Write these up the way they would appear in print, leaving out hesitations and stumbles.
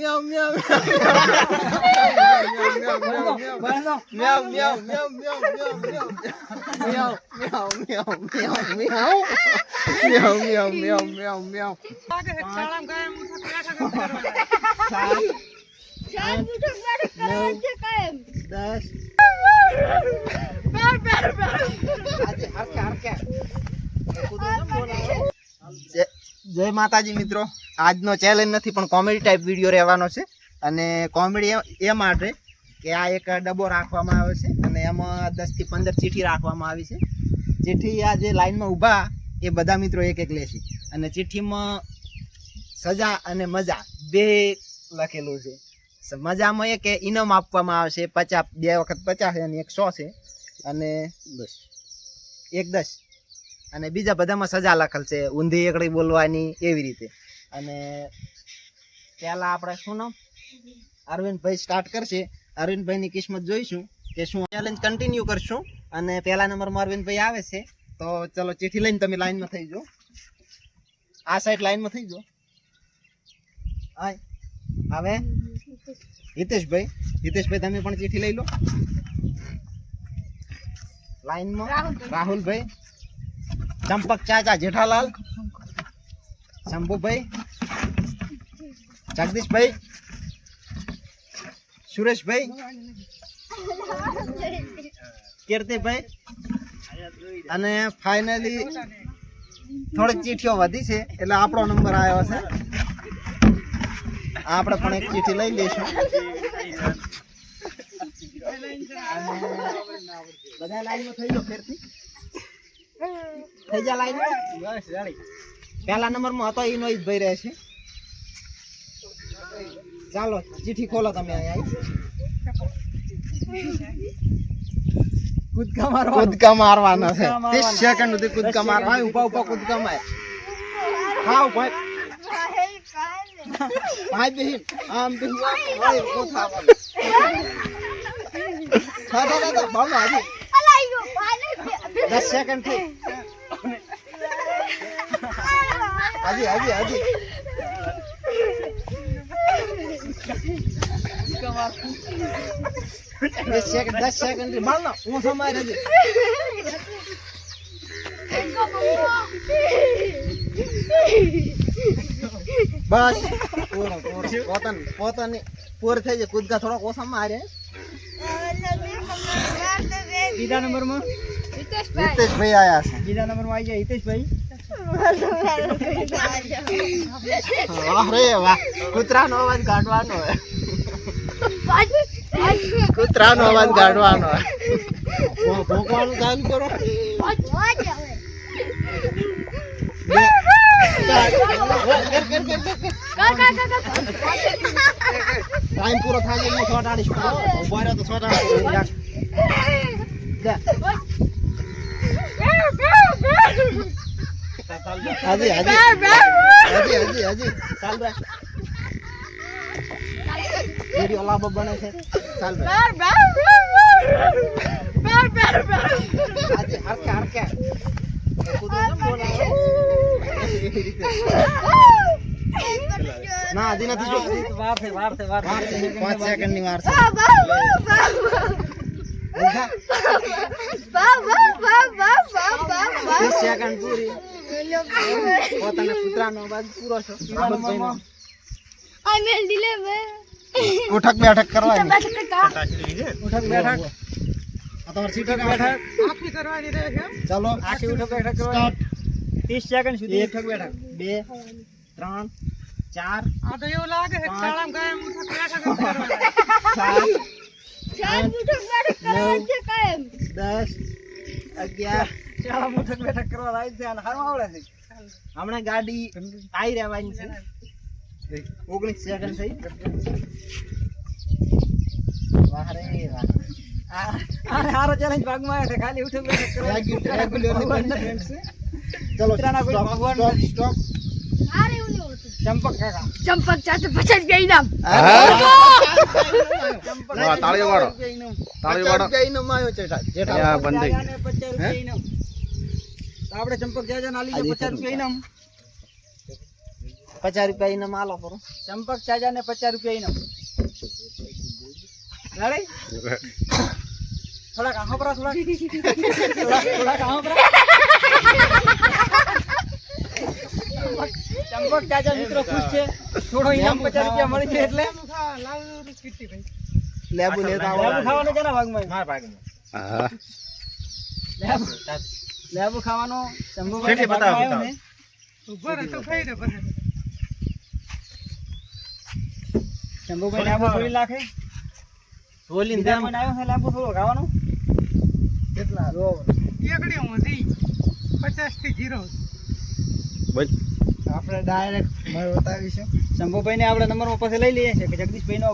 meow meow meow meow meow meow. જય માતાજી મિત્રો, આજનો ચેલેન્જ નથી પણ કોમેડી ટાઈપ વિડીયો રહેવાનો છે. અને કોમેડી એ માટે કે આ એક ડબ્બો રાખવામાં આવ્યો છે અને એમાં 10 થી 15 ચીઠી રાખવામાં આવી છે. ચીઠી આ જે લાઈનમાં ઊભા એ બધા મિત્રો એક એક લેશે અને ચીઠીમાં સજા અને મજા બે લખેલું છે. મજામાં એ કે ઇનામ આપવામાં આવશે 50, 2 વખત 50 અને 100 છે અને બસ 1 10. અને બીજા બધામાં સજા લખેલ છે, ઊંધી એકડી બોલવાની એવી રીતે. અને પહેલા આપણે શું નામ અરવિંદભાઈ સ્ટાર્ટ કરશે. અરવિંદભાઈની કિસ્મત જોઈશું કે શું ચેલેન્જ કન્ટિન્યુ કરશું. અને પહેલા નંબરમાં અરવિંદભાઈ આવે છે તો ચલો ચીઠી લઈને તમે લાઈનમાં થઈ જાઓ, આ સાઈડ લાઈનમાં થઈ જાઓ. હવે હિતેશભાઈ તમે પણ ચીઠી લઈ લો લાઈનમાં. રાહુલભાઈ, ચંપક ચાચા, જેઠાલાલ, શંભુભાઈ, જગદીશભાઈ, સુરેશભાઈ, કીર્તિભાઈ અને ફાઇનલી થોડીક ચીઠીઓ વધી છે એટલે આપણો નંબર આવ્યો છે. આપણે પણ એક ચીઠી લઈ લઈશું. બધા લાઈનમાં થઈ ગયો ફેરથી થઈ જા લાઈનમાં. પહેલા નંબરમાં હતો ઈનો જ ભાઈ રહે છે. ચાલો ચીઠી ખોલો તમે. કૂદકા મારવાના છે 30 સેકન્ડ સુધી કૂદકા મારવા. ઉભા કૂદકા માર. ખાવ ભાઈ ભાઈ બેહીન આમ બેહીન ભાઈ કોથાવાનું. થા બાબા હાજી 10 સેકન્ડ થઈ. હાજી 10 સેકન્ડ થી માર ના હું સમાય રહી. બસ પોતાની પૂર થઈ જાય. કૂદકા થોડોક ઓછા મારે. બીજા નંબરમાં હિતેશભાઈ આયા છે. બીજા નંબરમાં આવી જાય હિતેશભાઈ. અરે વાહ, કૂતરાનો અવાજ કાઢવાનો હોય. કૂતરાનો અવાજ કાઢવાનો હોય. ભોંકવાનું ચાલુ કરો. ટાઈમ પૂરો થાય એટલે છોટાડીશ. ઉભા રહ્યો તો છોટાડીશ. હાજી ચાલ રે. વિડિયો લાંબો બને છે. ચાલ રે. હાજી હરકે ના હજી નથી. વાર છે 5 સેકન્ડ ની વાર છે. સેકન્ડ પૂરી. પોતાના કૂતરાનો અવાજ પૂરો છે. ઉઠક બેઠક કરવાની. ઉઠક બેઠક તમારી સીટ બેઠક આખી કરવાની રહે છે. ચાલો આખી ઉઠક બેઠક કરવાની. 30 સેકન્ડ સુધી ઉઠક બેઠક. 2 3 4 આ તો એવું લાગે છે શાળામાં કાયમ ઉઠક બેઠક કરવાની. 7 ઉઠક બેઠક કરવાની છે કાયમ. 10 11 શાળામાં ઉઠક બેઠક કરવા આવી છે અને હારું આવડે છે. હમણાં ગાડી આવી રહેવાની છે. 19 સેકન્ડ થઈ. વાહ રે વાહ. હારો ચેલેન્જ ભાગમાં આવ્યો છે. ખાલી ઉઠક બેઠક કરવાની. ચલો સ્ટોપ. ચંપક કાકા, ચંપક ચાચા 50 રૂપિયા ઇનામ. તાળીઓ વાળો ઇનામ આવ્યો છે. જેઠા બંધાઈ 50 રૂપિયા ઇનામ. આપણે ચંપક ચાચા ના લીધે 50 રૂપિયા ઇનામ. 50 રૂપિયા ઇનામ આલો કરો. ચંપક ચાચા ને 50 રૂપિયા ઇનામ. રેડી? થોડાક આંખો પરા થોડાક આંખો પરા. ચંપક ચાચા મિત્રો ખુશ છે. થોડો ઇનામ 50 રૂપિયા મળી છે એટલે લેબુ લેતા આવો. લેબુ ખાવાનો કેના ભાગમાં? મારા ભાગમાં. હા લેબુ ખાવાનો શંભુભાઈ ભાગમાં આવ્યો છે. શંભુભાઈ લેબુ થોડી નાખે. બોલીને બીજા તેમ કોઈને આવ્યો છે લેબુ થોડો ખાવાનો? કેટલા રો બોલ આપણે ડાયરેક્ટ મળ બતાવીશું. શંભુભાઈ ને આપણે નંબર પછી લઈ લઈએ છે કે જગદીશભાઈ નો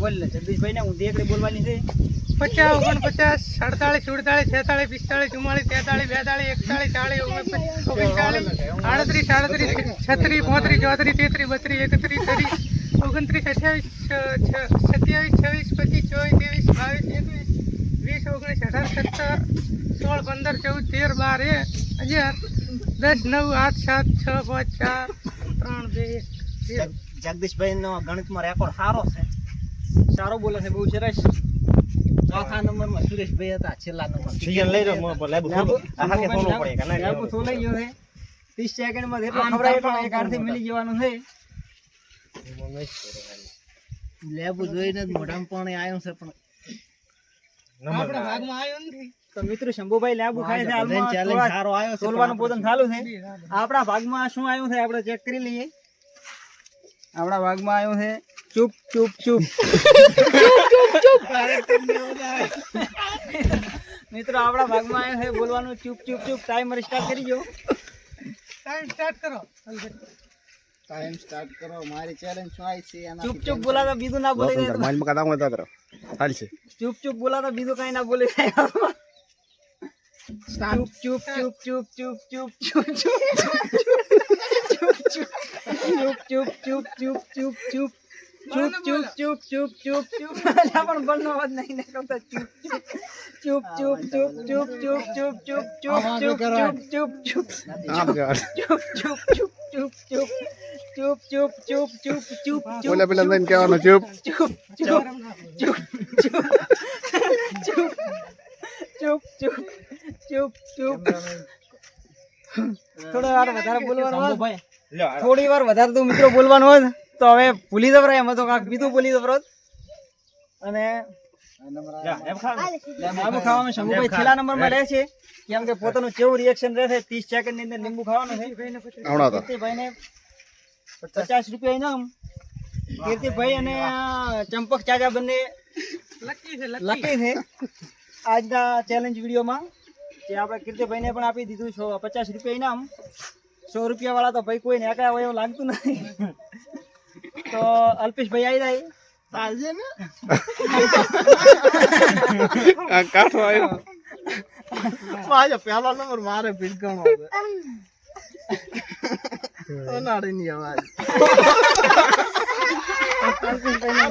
બોલ લે જગદીશભાઈ ને હું એકડી બોલવાની છે. 50, 49, 47, 47, 46, 45, 44, 43, 42, 41, 39, 36, 37, 36, 33, 34, 33, 34, 35, 36, 27, 28, 29, 30, 31, 32, 23, 24, 25, 16, 15, 14, 13, 12, 11, 10, 9, 8, 7, 6, 5, 4, 3, 2, 1. જગદીશભાઈ નો ગણિતમાં રેકોર્ડ સારો છે. સારો બોલે છે બહુ સરસ. ચોથા નંબરમાં સુરેશભાઈ હતા. છેલ્લા નંબર લઈ લો લેબુ લેબુ સોલાઈ ગયો છે. 30 સેકન્ડમાં જેટલો ખવડાય એટલો એક હાથથી મિલી જવાનું છે. લેબુ જોઈને જ મોઢામાં પાણી આવ્યું છે. પણ આપણા ભાગમાં આવ્યો નથી. તો મિત્રો શંભુભાઈ લેબુ ખાય છે. બધાને હાલમાં challenge થોડા સારો આવ્યો છે. તોલવાનું પોતન ચાલુ છે. આપણા ભાગમાં શું આવ્યું છે આપણે ચેક કરી લઈએ. આપણા ભાગમાં આવ્યું છે ચૂપ ચૂપ ચૂપ. મિત્રો આપણા ભાગમાં આવ્યું છે બોલવાનું ચૂપ ચૂપ ચૂપ. ટાઈમર સ્ટાર્ટ કરી દો. ટાઈમ સ્ટાર્ટ કરો. ટાઈમ સ્ટાર્ટ કરો. મારી ચેલેન્જ શું આવી છે એના ચૂપ ચૂપ બોલાતા બીજું ના બોલી જાય. મારી મકા દામ હતા હાલ છે ચૂપ ચૂપ બોલાતા બીજું કઈ ના બોલી જાય. ચૂપ ચૂપ ચૂપ ચૂપ ચૂપ ચૂપ ચૂપ ચૂપ ચૂપ ચૂપ ચૂપ ચૂપ ચૂપ ચૂપ ચૂપ ચૂપ ચૂપ ચૂપ ચૂપ. પણ બળનો અવાજ નહીં નીકળતો. ચૂપ ચૂપ ચૂપ ચૂપ ચૂપ ચૂપ ચૂપ ચૂપ ચૂપ ચૂપ ચૂપ આમ કર ચૂપ ચૂપ ચૂપ ચૂપ ચૂપ ચૂપ ચૂપ ચૂપ ચૂપ ચૂપ બોલે પેલા લઈને કહેવાનું ચૂપ ચૂપ ચૂપ ચૂપ ચૂપ ચૂપ ચૂપ ચૂપ ચૂપ ચૂપ. થોડી વાર વધારે બોલવાનું હોય, થોડી વાર વધારે તો મિત્રો બોલવાનું હોય તો હવે ભૂલી જવરાય. એમાં તો કાંક બીજું બોલી જવરો. અને લીંબુ ખાવાનું શંભુભાઈ છેલ્લા નંબરમાં રહે છે. કેમ કે પોતાનું કેવું રિએક્શન રહેશે. 30 સેકન્ડ ની અંદર લીંબુ ખાવાનું છે. આવડા તો કીર્તિભાઈને 50 રૂપિયા ઇનામ. કીર્તિભાઈ અને ચંપક ચાચા બંને લકી છે આજના ચેલેન્જ વિડીયોમાં. જે આપણે કીર્તિભાઈને પણ આપી દીધું 50 રૂપિયા ઇનામ. 100 રૂપિયા વાળા તો ભાઈ કોઈ નેકા હોય એવું લાગતું નથી. તો અલ્પેશભાઈ આવી જાય ચાલશે ને. આ કાઠો આવ્યો મારો પહેલો નંબર મારે ભીડકણો છે. અનાળીની અવાજ. અલ્પેશભાઈને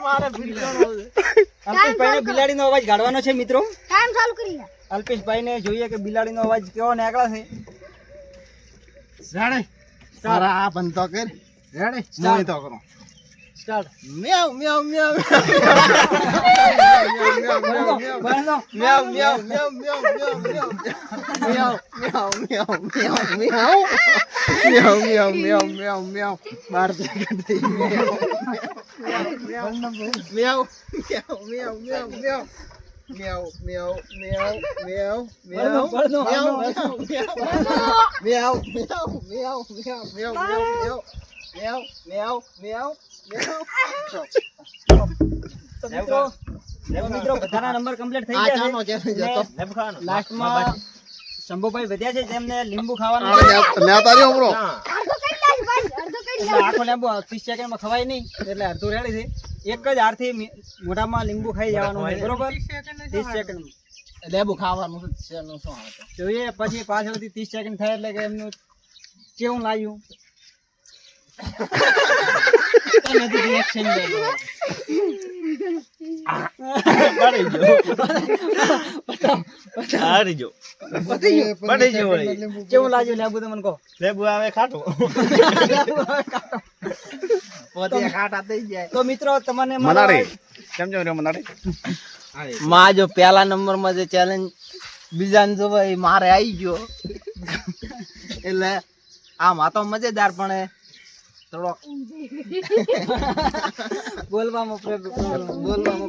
મારે ભીડકણો છે. અલ્પેશભાઈને બિલાડીનો અવાજ કાઢવાનો છે મિત્રો. ટાઈમ ચાલુ કરી અલ્પેશભાઈને જોઈએ કે બિલાડીનો અવાજ કેવો નીકળે છે. રેડી. તારા આ બંધો કર. રેડી. મોય તો કરો. સ્ટાર્ટ. મ્યાઉ મ્યાઉ મ્યાઉ બંધો. મ્યાઉ મ્યાઉ મ્યાઉ મ્યાઉ મ્યાઉ મ્યાઉ મ્યાઉ મ્યાઉ મ્યાઉ મ્યાઉ મ્યાઉ મ્યાઉ મ્યાઉ 12 સેકન્ડ થઈ મ્યાઉ મ્યાઉ મ્યાઉ મ્યાઉ મ્યાઉ મ્યાઉ મ્યાઉ મ્યાઉ મ્યાઉ મ્યાઉ બળદો. મ્યાઉ મ્યાઉ મ્યાઉ મ્યાઉ મ્યાઉ મ્યાઉ મ્યાઉ. તો મિત્રો બધાના નંબર કમ્પ્લીટ થઈ આ ગયા ચાનો ચેલેન્જ હતો. છે. લાસ્ટમાં શંભુભાઈ વધ્યા છે તેમને લીંબુ ખાવાનું લેતા રહ્યો બ્રો અડધો કરી લે ભાઈ, અડધો કરી એટલે આખો લીંબુ 30 સેકન્ડમાં ખવાય નહીં એટલે અડધું રેડી છે. એક જ હાથથી મોઢામાં લીંબુ ખાઈ જવાનું છે બરોબર. 30 સેકન્ડ લેબુ ખાવાનું છે. શેનું શું આવે? જોઈએ પછી પાછળથી 30 સેકન્ડ થાય એટલે કે એમનું કેવું લાગ્યું. કેવું લાગ્યું લેબુ તમને કહો લેબુ આવે ખાટું પોતે ખાટા થઈ જાય. તો મિત્રો તમને મનાડી કેમ કેમ રે મનાડી માં જો પહેલા નંબર માં જે ચેલેન્જ બીજા ને જોવા એ મારે આવી ગયો એટલે આમ આ તો મજેદાર પણ એ થોડો બોલવામાં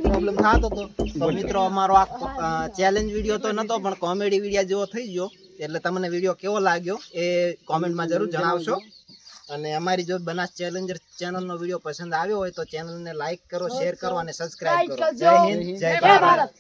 પ્રોબ્લેમ થતો હતો. તો મિત્રો અમારો આ ચેલેન્જ વિડીયો તો નતો પણ કોમેડી વિડીયો જેવો થઈ ગયો. એટલે તમને વિડીયો કેવો લાગ્યો એ કોમેન્ટમાં જરૂર જણાવશો. અને અમારી જો બનાસ ચેલેન્જર ચેનલનો વિડીયો પસંદ આવ્યો હોય તો ચેનલને લાઈક કરો, શેર કરો અને સબસ્ક્રાઇબ કરો. જય હિન્દ, જય ભારત.